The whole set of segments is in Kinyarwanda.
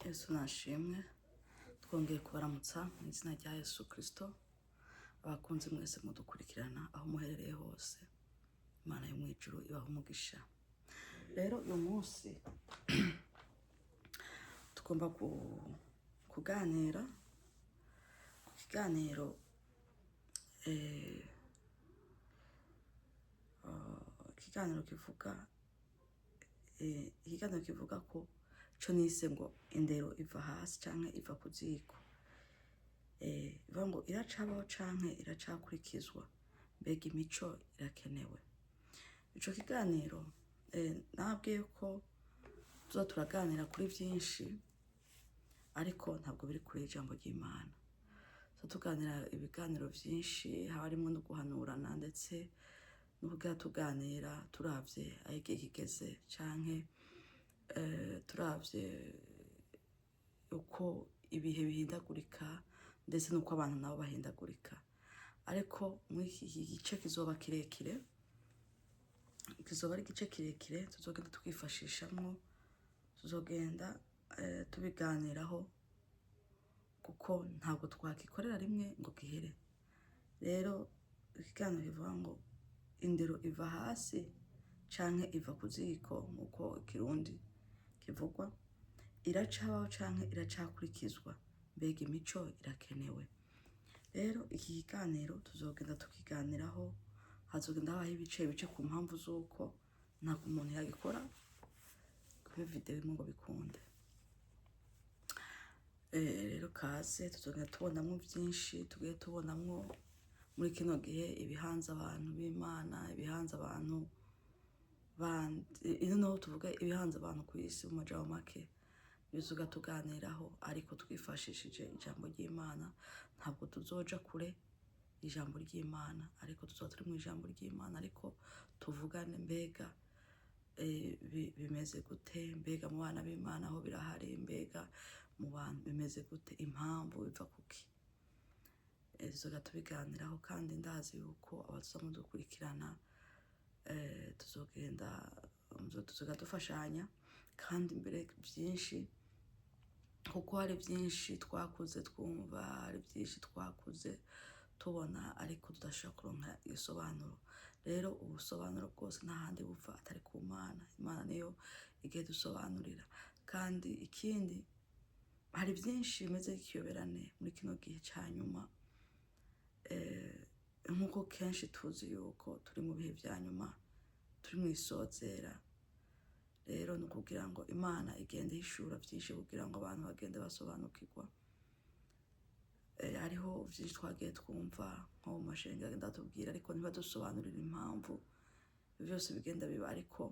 Yesu nashimwe twongeye kubaramutsa mu izina rya Yesu Kristo. Abakunzi mwese mudukurikirana aho muherereye hose, Imana yo mu ijuru ibaha umugisha. Rero uyu munsi tugomba kuganira ku kiganiro kivuga ko co nise ngo indero iva hasi canke iva ku ziko. Bivuga ngo iracabaho canke iracakurikizwa, mbega imico irakenewe. Ico kiganiro nabwiye ko tuza turaganira kuri vyinshi, ariko ntabwo biri kure y'ijambo ry'Imana. Tuganira ibiganiro vyinshi, haba harimwo no guhanurana ndetse n'ubwa tuganira turavye aho igihe kigeze canke turavye uko ibihe bihindagurika ndetse n'uko abantu nabo bahindagurika. Ariko muri iki gice kizoba kirekire, kizoba ari igice kirekire tuzogenda twifashishamwo, tuzogenda tubiganiraho kuko ntabwo twakikorera rimwe ngo gihere. Rero ikiganiro kivuga ngo indero iva hasi canke iva ku ziko, nk'uko ikirundi kivugwa, iracabaho canke iracakurikizwa, mbega imico irakenewe. Rero iki kiganiro tuzogenda tukiganiraho, hazogenda habaho ibice ku mpamvu z'uko ntabwo umuntu yagikora kuri video imwe ngo bikunde. Rero kaze tuzogenda tubonamwo vyinshi, tugiye tubonamwo muri kino gihe ibihanze abantu b'Imana, ibihanze abantu naho tuvuga ibihanze abantu ku isi mu majambo make, bizoga tuganiraho ariko twifashishije ijambo ry'Imana. Ntabwo tuzoja kure ijambo ry'Imana, ariko tuzoba turi mu ijambo ry'Imana, ariko tuvugane mbega bimeze gute, mbega mu bana b'Imana aho birahari, mbega mu bantu bimeze gute, impamvu biva kuki. Tuzoga tubiganiraho, kandi ndazi yuko abazoza mudukurikirana tuzoga dufashanya, kandi mbere byinshi, kuko hari byinshi twakuze twumva, hari byinshi twakuze tubona, ariko tudashobora kuronka igisobanuro. Rero ubusobanuro bwose nta handi buva atari ku Mana. Imana niyo igiye dusobanurira. Kandi ikindi, hari byinshi bimeze nk'ikiyoberane muri kino gihe ca nyuma, nk'uko kenshi tuzi yuko turi mu bihe vya nyuma, turi mu isozera. Rero ni ukugira ngo Imana igende ihishura vyinshi kugira ngo abantu bagende basobanukirwa. Hariho vyinshi twagiye twumva nko mu mashengero agenda atubwira, ariko ntibadusobanurira impamvu vyose bigenda biba, ariko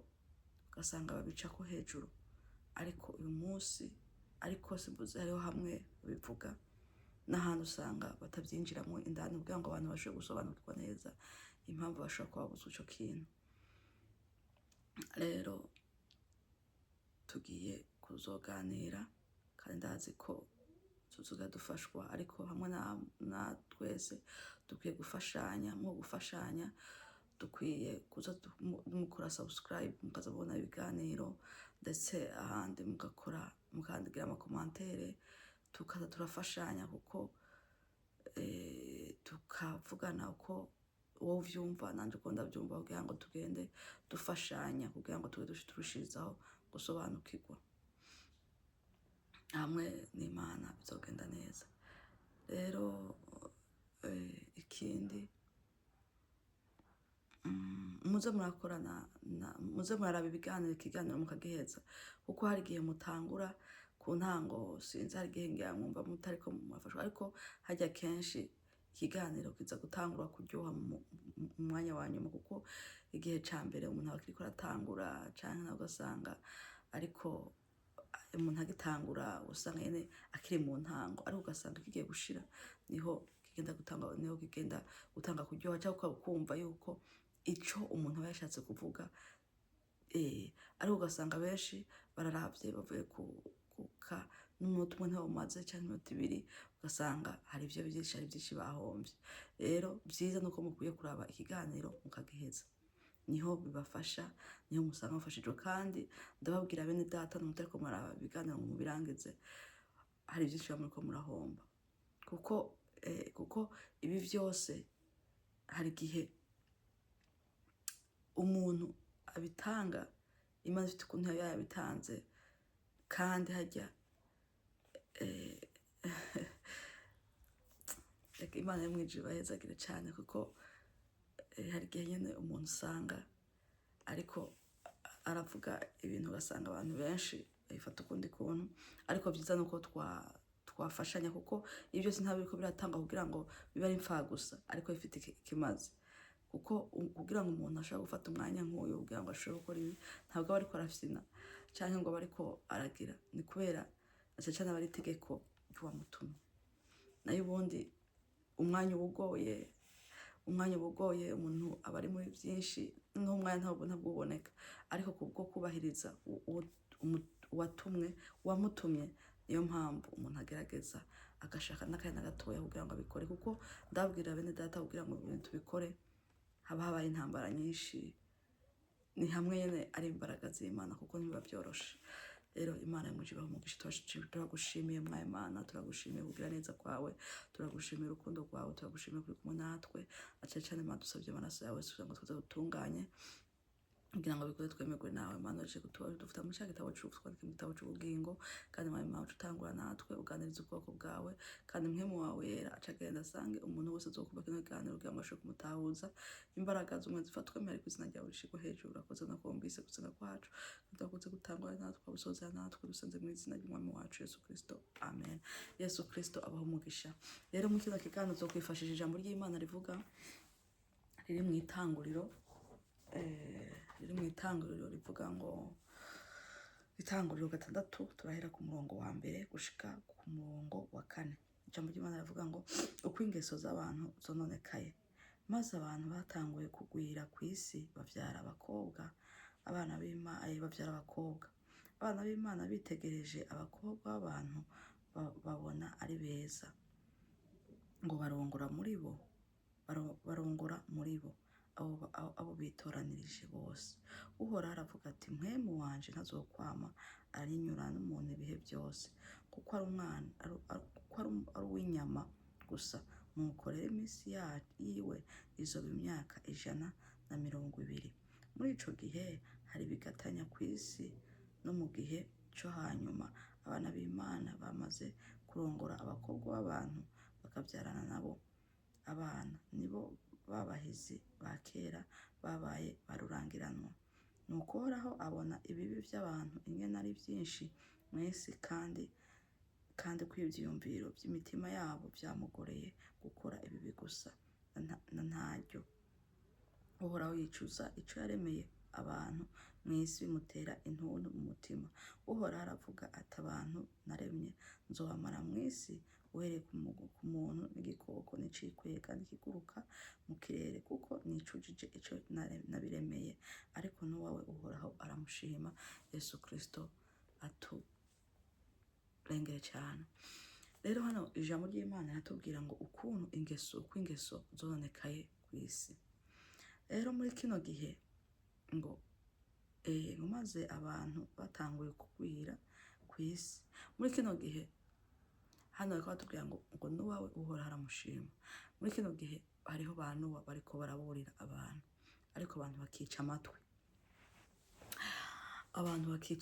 ugasanga babicako hejuru. Ariko uyu munsi, ariko simbuze hariho hamwe bivuga n'ahantu usanga batavyinjiramwo indani kugira ngo abantu bashobore gusobanukirwa neza impamvu bashobora kuba babuze ico kintu. Rero tugiye kuzoganira, kandi ndazi ko tuzoga dufashwa, ariko hamwe na twese dukwiye gufashanya. Mu gufashanya dukwiye kuza mukora subscribe, mukaza mubona ibiganiro, ndetse ahandi mukandigira amakomantere, tukaza turafashanya, kuko tukavugana uko wowe uvyumva nanje uko ndavyumva, kugira ngo tugende dufashanya, kugira ngo tube turushirizaho gusobanukirwa. Hamwe n'Imana bizogenda neza. Rero ikindi, muze murakorana, muze muraraba ikiganiro mukagiheza, kuko hari igihe mutangura ku ntango, sinzi, hari igihe ngira mwumva mutariko murafashwa, ariko harya kenshi ikiganiro kiza gutangura kuryoha mu mwanya wa nyuma, kuko igihe ca mbere umuntu aba akiriko aratangura, canke nawe ugasanga ariko umuntu agitangura usanga nyene akiri mu ntango, ariko ugasanga kigiye gushira niho kigenda gutanga kuryoha, cyangwa ukumva yuko ico umuntu aba yashatse kuvuga. Ariko ugasanga benshi bararavye bavuye kuka n'umunota umwe ntibawumaze canke iminota ibiri, ugasanga hari vyinshi bahomvye. Rero vyiza nuko mukwiye kuraba ikiganiro mukagiheza. niho bibafasha, niho musanga mufashijwe. Kandi ndababwira bene data mutariko muraba ibiganiro ngo mubirangize, hari byinshi muriko murahomba, kuko ibi byose hari igihe umuntu abitanga Imana ifite ukuntu yabitanze, kandi hajya reka Imana yo mwijuru bahezagire cyane, kuko hari igihe nyine umuntu usanga ariko aravuga ibintu ugasanga abantu benshi babifata ukundi kuntu, ariko byiza nuko twafashanya, kuko ibyo byose ntabwo biriko biratanga kugira ngo bibe ari imfaha gusa, ariko bifite ikimaze. Kuko kugira ngo umuntu ashobore gufata umwanya nk'uyu kugira ngo ashobore gukora ibi, ntabwo aba ariko arafyina cyangwa ngo aba ariko aragira, ni kubera cyane aba ari itegeko ry'uwamutumye. Nayo ubundi umwanya uba ugoye, umuntu aba ari muri byinshi, noneho umwanya ntabwo uboneka, ariko kubwo kubahiriza uwamutumye, niyo mpamvu umuntu agerageza agashaka n'akanya gatoya kugira ngo abikore. Kuko ndabwira bene data kugira ngo ibintu tubikore haba habaye intambara nyinshi, ni hamwe nyine ari imbaraga z'Imana, kuko ntibiba byoroshe. Rero Imana yamuje ibaha umugisha, turagushimiye mwaye Mana, turagushimiye kugira neza kwawe, turagushimiye urukundo rwawe, turagushimiye kuri kumwe natwe, cyane Mana dusabye amaraso yawe kugira ngo tuze gutunganye, kugira ngo bikore twemerwe nawe Mana. Uje dufite muri cya gitabo cy'urupfu, twandike mu gitabo cy'ubugingo, kandi mwaye Mana utangura natwe, uganiriza ubwoko bwawe, kandi mpwemu wawe yera acagenda asange umuntu wese azokumva kino kiganiro kugira ngo ashobore kumutahuza, imbaraga z'umwe zifatwe mbere ku izina ryawe rishigwe hejuru. Urakoze no kumvise gusenga kwacu, tudakunze gutangura natwe, abusozera natwe, dusenze mu izina ry'umwami wacu Yesu Kristo, amen. Yesu Kristo abaho umugisha. Rero mu kino kiganiro tuzokwifashisha ijambo ry'Imana rivuga, riri mu Itanguriro, rivuga ngo Itanguriro 6, turahera ku murongo wa mbere gushika ku murongo wa 4. Ijambo ry'Imana rivuga ngo uko ingeso z'abantu zononekaye, maze abantu batanguye kugwira ku isi, bavyara abakobwa. Abana b'Imana bitegereje abakobwa b'abantu babona ari beza, ngo barongora muri bo abo bitoranirije bose. Uhoraho aravuga ati, mpwemu wanje ntazokwama arinyura n'umuntu ibihe byose, kuko ari uw'inyama gusa. Nuko rero iminsi yiwe izoba imyaka 120. Muri ico gihe hari bigatanya ku isi, no mu gihe cyo hanyuma abana b'Imana bamaze kurongora abakobwa b'abantu bakabyarana nabo abana, nibo babahizi ba kera babaye barurangiranwa. Nuko Uhoraho abona ibibi by'abantu ingene ari byinshi mu isi, kandi ko ivyiyumviro by'imitima yabo byamugoreye gukora ibibi gusa na ntaryo. Uhoraho yicuza ico yaremeye abantu mu isi, bimutera intuntu mu mutima. Uhoraho aravuga ati, abantu naremye nzobamara mu isi, uhereye ku muntu n'igikoko n'icikwega n'ikiguruka mu kirere, kuko nicujije ico nabiremeye. Ariko n'uwawe Uhoraho aramushima. Yesu Kristo aturengere cyane. Rero hano ijambo ry'Imana ratubwira ngo uko ingeso zononekaye ku isi. Rero muri kino gihe ngo maze abantu batanguye kugwira ku isi. Muri kino gihe hano bariko batubwira ngo n'uwawe Uhoraho aramushima. Muri kino gihe hariho ba Nowa bariko baraburira abantu, ariko abantu bakica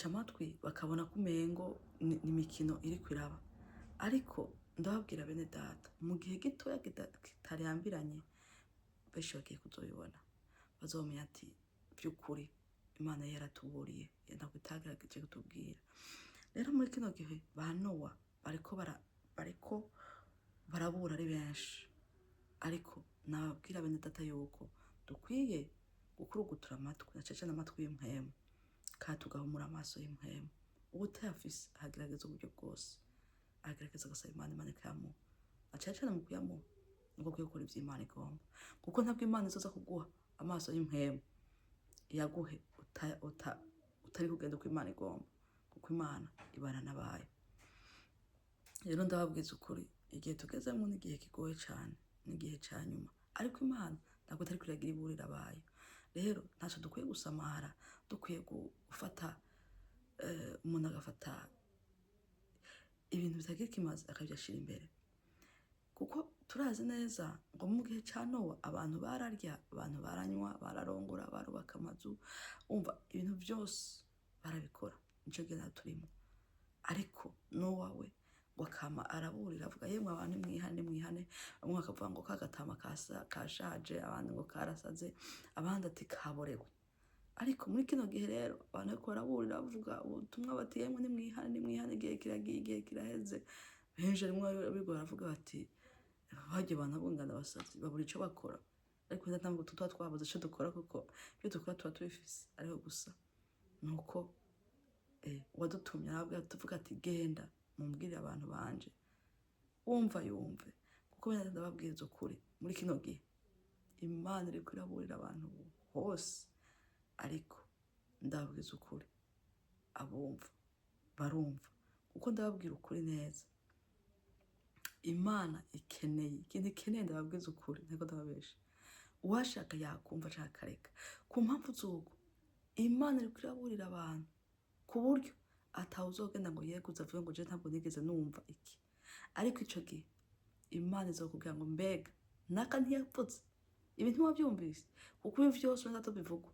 amatwi, bakabona ko umengo ni imikino iriko iraba. Ariko ndababwira bene data, mu gihe gitoya kitarambiranye, benshi bagiye kuzobibona, bazomenya ati by'ukuri Imana yaratuburiye, ntabwo itagerageje kutubwira. Rero muri kino gihe ba Nowa bariko barabura ari benshi, ariko nababwira bene data yuko dukwiye gukurugutura amatwi, na cyane amatwi y'impwemu, kandi tugahumura amaso y'impwemu. Ubutayafise agerageza uburyo bwose, agerageza gusaba Imana ikayamuha, na cyane mu kuyamuha nuko ukwiye gukora ivyo Imana igomba, kuko ntabwo Imana izoza kuguha amaso y'impwemu yaguhe utari kugenda uko Imana igomba, kuko Imana ibana n'abayo. Rero ndababwiza ukuri, igihe tugezemo n'igihe kigoye cyane, n'igihe cya nyuma, ariko Imana ntabwo itari kuragira iburira abayo. rero ntacyo dukwiye gusamara, dukwiye gufata umuntu agafata ibintu bitagira ikimazi akabyashyira imbere, kuko turazi neza ngo mu gihe cya Nowa abantu bararya, abantu baranywa, bararongora, barubaka amazu, umva ibintu byose barabikora, nicyo gihe turimo. Ariko Nowa we ngo akama araburira avuga yemwe abantu nimwihane, bamwe bakavuga ngo kagatama kashaje, abandi ngo karasaze, abandi ati kaborewe. Ariko muri kino gihe rero abantu bariko baraburira bavuga ubutumwa bati yemwe nimwihane, igihe kiragiye, igihe kiraheze. Benshi rimwe bigo baravuga bati bagiye abantu bungana abasazi babura icyo bakora, ariko ntabwo tuba twabuze icyo dukora, kuko ibyo dukora tuba tubifise. Ariko gusa nuko uwadutumye arabwira tuvuga ati genda mumbwire abantu banje wumva yumve, kuko bene ndababwiriza ukuri muri kino gihe Imana iri kwiraburira abantu hose, ariko ndababwiza ukuri abumva barumva, kuko ndababwira ukuri neza. Imana ikeneye ikintu ikeneye, ndababwiza ukuri ntabwo ndababesha. Uwashaka yakumva ashaka akareka. Ku mpamvu z'uko Imana iri kwiraburira abantu ku buryo atawuzogenda ngo yeguze avuge ngo je ntabwo nigeze numva iki. Ariko ico gihe Imana izokubwira ngo mbega naka ntiyapfutse ibi ntiwabyumvise, kuko ibi vyose neza tubivugwa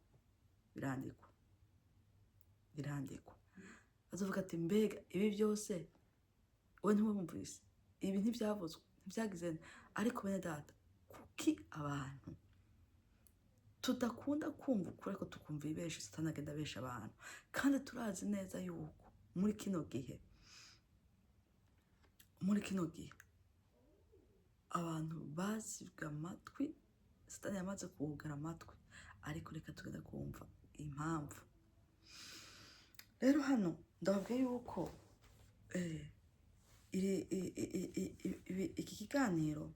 birandikwa. Azovuga ati mbega ibi byose we ntiwumvise, ibi ntibyavuzwe, ntibyagize. Ariko bene data, kuki abantu tudakunda kumva ukuri ariko tukumva ibesha, Satani agenda abesha abantu? Kandi turazi neza yuko muri kino gihe abantu bazibwa amatwi, Satani yamaze kuwugara amatwi. Ariko reka tugenda kumva impamvu. Rero hano ndababwiye yuko iki kiganiro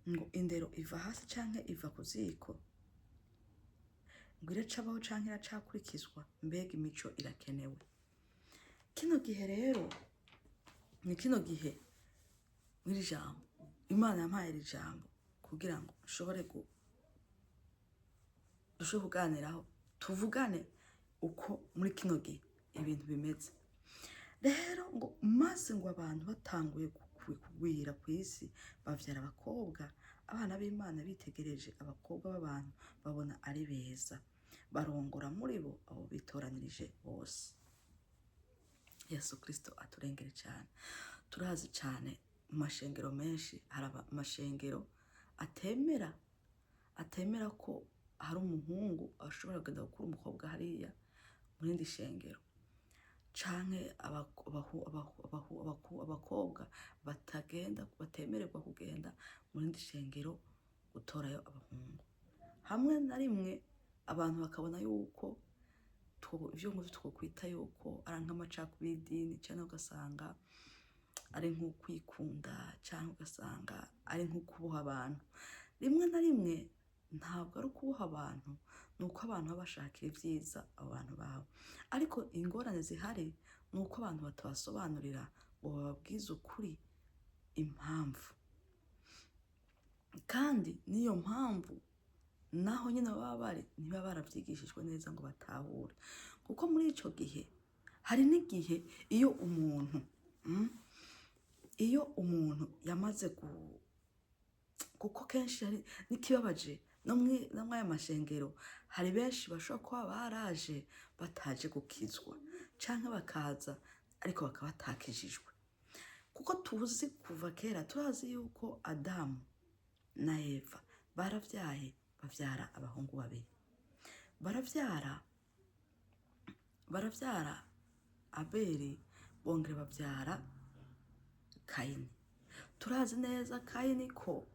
ngo indero iva hasi canke iva ku ziko, ngo iracabaho canke iracakurikizwa, mbega imico irakenewe. Kino gihe rero ni kino gihe mw'iri jambo Imana yampaye iri jambo kugira ngo dushobore kuganiraho, tuvugane uko muri kino gihe ibintu bimeze. Rero ngo maze ngo abantu batanguye kugwira ku isi bavyara abakobwa, abana b'Imana bitegereje abakobwa b'abantu babona ari beza, barongora muri bo abo bitoranirije bose. Yesu Kristo aturengere cyane. Turazi cyane mu mashengero menshi hari amashengero atemera ko hari umuhungu ashobora kugenda gukura umukobwa hariya mu rindi shengero, canke abakobwa batemererwa kugenda mu rindi shengero gutorayo abahungu. Hamwe na rimwe abantu bakabona yuko ivyo nguvyo twokwita yuko ari nk'amacakubiri y'idini, cyangwa ugasanga ari nko kwikunda, cyangwa ugasanga ari nko kuboha abantu. Rimwe na rimwe ntabwo ari ukuboha abantu, ni uko abantu baba bashakira ibyiza abo bantu babo. Ariko ingorane zihari ni uko abantu batabasobanurira ngo bababwize ukuri impamvu. Kandi niyo mpamvu naho nyine baba bari ntibaba barabyigishijwe neza ngo batahure. Kuko muri ico gihe hari n'igihe iyo umuntu yamaze kuko kenshi hari n'ikibabaje no mw'aya mashengero, hari benshi bashobora kuba baraje bataje gukizwa, canke bakaza ariko bakaba batakijijwe. Kuko tuzi kuva kera, turazi yuko Adamu na Eva baravyaye, bavyara abahungu babiri, baravyara Abeli, bongera bavyara Kayini. Turazi neza Kayini ko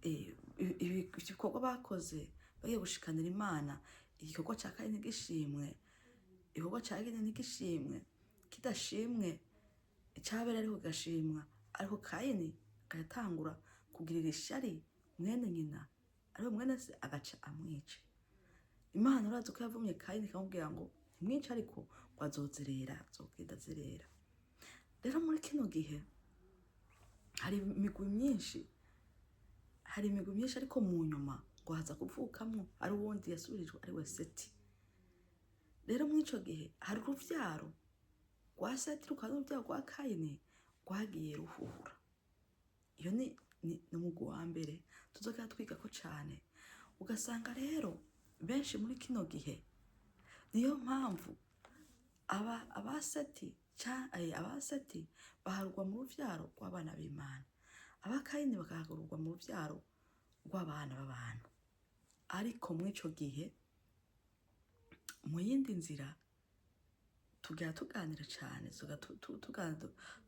ibikorwa bakoze bagiye gushikanira Imana, igikorwa cya Kayini gishimwe, igikorwa cya Kayini ntigishimwe, kidashimwe icabera ariko gashimwa. Ariko Kayini agatangura kugirira ishari mwene nyina, ariko mwene se agaca amwica. Imana urazi ko yavumye Kayini ikamubwira ngo ntimwice, ariko ngo azozerera, azogenda azerera. Rero muri kino gihe hari imigwi myinshi, ariko mu nyuma ngo haza kuvukamwo ari uwundi yasubirijwe ari we Seti. Rero muri ico gihe hari uruvyaro rwa Seti rukaza uruvyaro rwa Kayini rwagiye ruhura. Iyo ni umugwi wa mbere tuzogera twigako cane. Ugasanga rero benshi muri kino gihe niyo mpamvu abaseti baharurwa mu ruvyaro rw'abana b'Imana, abakayini bakaharurwa mu ruvyaro rw'abana b'abantu. Ariko muri ico gihe mu yindi nzira tugera tuganira cane,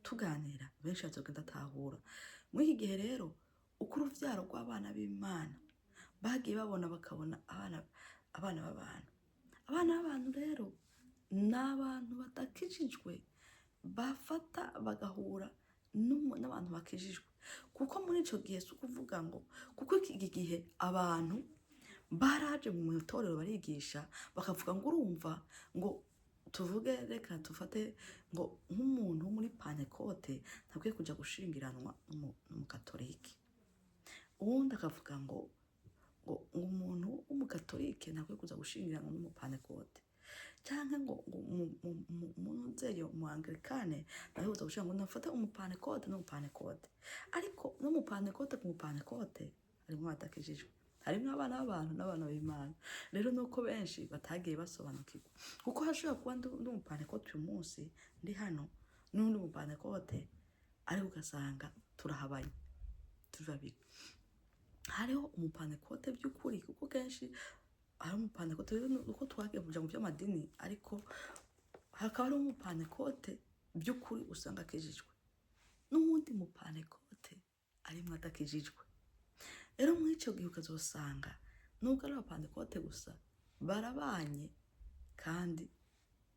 tuganira benshi bazogenda atahura. Muri iki gihe rero uko uruvyaro rw'abana b'Imana bagiye babona bakabona abana b'abantu. Abana b'abantu rero ni abantu badakijijwe bafata bagahura n'abantu bakijijwe. Kuko muri ico gihe si ukuvuga ngo kuko iki gihe abantu baraje mu itorero barigisha bakavuga ngo urumva ngo tuvuge reka tufate ngo nk'umuntu wo muri Pantekote ntabwiye kuja gushingiranwa n'umukatolike. Uwundi akavuga ngo umuntu w'umukatolike ntabwiye kuza gushingiranwa n'umupantekote. Canke ngo umunzeyo mu Anglikane nawe uza gushira ngo nafata umupantekote n'umupantekote. Ariko n'umupantekote ku mupantekote harimwo abadakijijwe, harimwo abana b'abantu n'abana b'Imana. Rero nuko benshi batagiye basobanukirwa, kuko hashobora kuba ndi umupantekote uyu munsi ndi hano n'undi umupantekote ariko ugasanga turahabanye turi babiri. Hariho umupantekote by'ukuri, kuko kenshi hari umupantekote uko twagiye kuja mu by'amadini, ariko hakaba hari umupantekote by'ukuri usanga akijijwe n'uwundi mupantekote arimwo adakijijwe. Rero muri ico gihe ukazosanga nubwo ari abapantekote gusa barabanye, kandi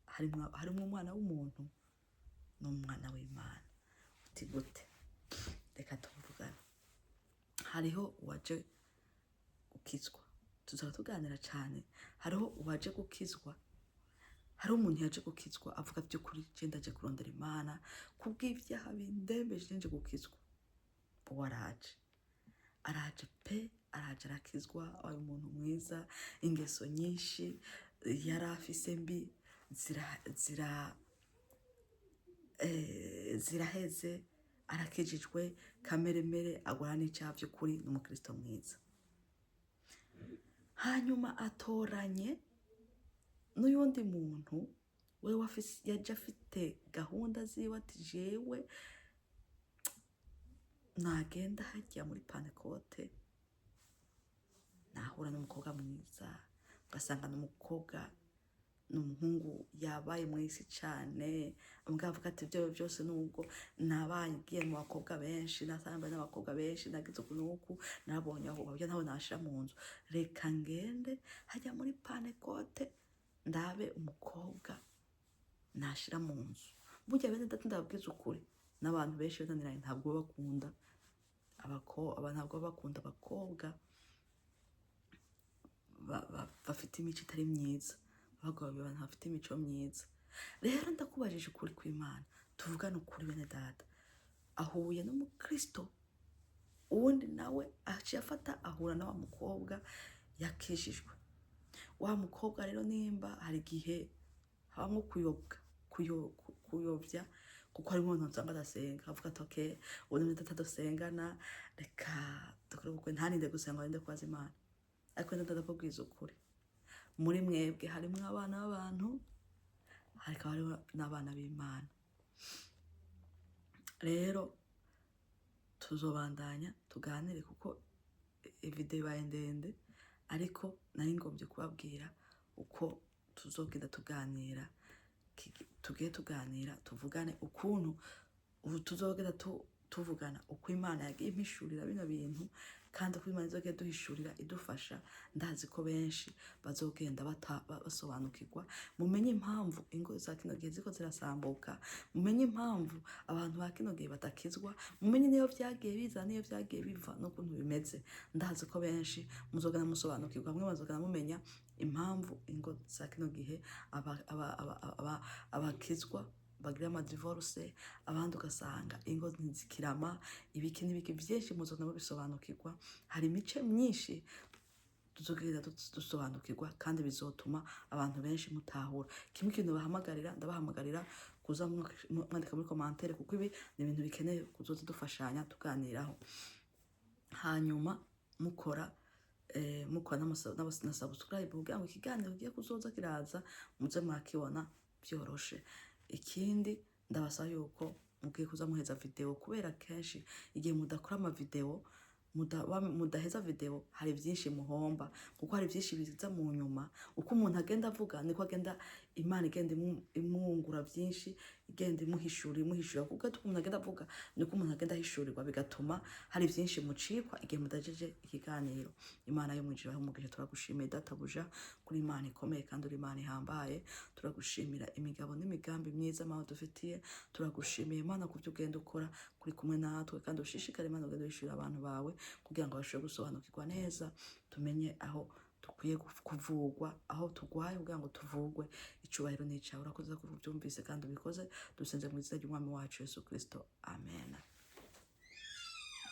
harimwo umwana w'umuntu n'umwana w'Imana. Uti gute? Reka tuvugane. Hariho uwaje gukizwa, tuzaba tuganira cane. Hariho uwaje gukizwa, hariho umuntu yaje gukizwa avuga by'ukuri je ndaje kurondera Imana kubw'ivyaha bindembeje nje gukizwa. Uwo araje pe, araje arakizwa, ari umuntu mwiza, ingeso nyinshi yari afise mbi ziraheze, arakijijwe kameremere, agwana n'icyaha by'ukuri, n'umukristo mwiza. Hanyuma atoranye n'uyundi muntu we yaje afite gahunda ziwe, ati jewe nagenda hajya muri Pantekote nahura n'umukobwa mwiza, ugasanga n'umukobwa n'umuhungu yabaye mwisi cane, avuga ati ibyo byose nubwo nabagiye mu bakobwa benshi, nasambaye n'abakobwa benshi, nagize ukunuku, nabonye aho babyo ntaho nashira mu nzu, reka ngende hajya muri Pantekote ndabe umukobwa nashira mu nzu. Burya bene data ndababwiza ukuri, n'abantu benshi bananiranye ntabwo bakunda ntabwo bakunda abakobwa bafite imico itari myiza, abagabo abantu bafite imico myiza. Rero ndakubajije ukuri kw'Imana, tuvugane ukuri bene data. Ahuye n'umukristo, uwundi nawe aciye afata ahura na wa mukobwa yakijijwe. Wa mukobwa rero nimba hari igihe habamwo kuyobya, kuko harimo umuntu nsanga adasenga, avuga ati okay, ubu ni data dusengana, reka dukore ubukwe, ntaninde gusenga wende kwaza Imana. Ariko ndakubwiza ukuri, muri mwebwe harimwo abana b'abantu, hakaba hariho n'abana b'Imana. Rero tuzobandanya tuganire, kuko video ibaye ndende, ariko nari ngombye kubabwira uko tuzogenda tuganira, tuvugane ukuntu ubu tuzogenda tuvugana uko Imana yagiye impishurira bino bintu, kandi uko Imana izogenda duhishurira idufasha. Ndazi ko benshi bazogenda basobanukirwa, mumenye impamvu ingo za kino gihe ziko zirasambuka, mumenye impamvu abantu ba kino gihe batakizwa, mumenye niyo vyagiye biza niyo vyagiye biva n'ukuntu bimeze. Ndazi ko benshi muzogenda musobanukirwa, mwe bazogenda mumenya impamvu ingo za kino gihe abakizwa bagira amadivorce, abandi ugasanga ingo ntizikirama, ibiki n'ibiki byinshi muzogenda mubisobanukirwa. Hari imice myinshi tuzogenda dusobanukirwa kandi bizotuma abantu benshi mutahura. Kimwe kintu ndabahamagarira kuza mwandika muri commentaire, kuko ibi ni ibintu bikeneye kuzoza dufashanya tuganiraho. Hanyuma mukora na subscribe kugira ngo ikiganiro kigiye kuzoza kiraza muze mwakibona byoroshe. Ikindi ndabasaba yuko mugiye kuza muheza video, kubera kenshi igihe mudakora ama video mudaheza video hari byinshi muhomba, kuko hari byinshi biza mu nyuma. Uko umuntu agenda avuga niko agenda Imana igenda imwungura byinshi, igenda imuhishura, kuko umuntu agenda avuga niko umuntu agenda ahishurirwa, bigatuma hari byinshi mucikwa igihe mudajeje ikiganiro. Imana yo mwijira ho mugihe turagushimiye databuja kuri Imana ikomeye kandi uri Imana ihambaye. Turagushimira imigabo n'imigambi myiza maho dufitiye. Turagushimiye Imana kubyo ugenda ukora kuri kumwe natwe, kandi ushishikare Imana ugenda wishura abantu bawe kugira ngo bashobore gusobanukirwa neza, tumenye aho dukwiye kuvugwa, aho tugwaye kugira ngo tuvugwe. Icubahiro ni icawe, urakoze ko ubyumvise kandi ubikoze, dusenze mu izina ry'Umwami wacu Yesu Kristo, amen.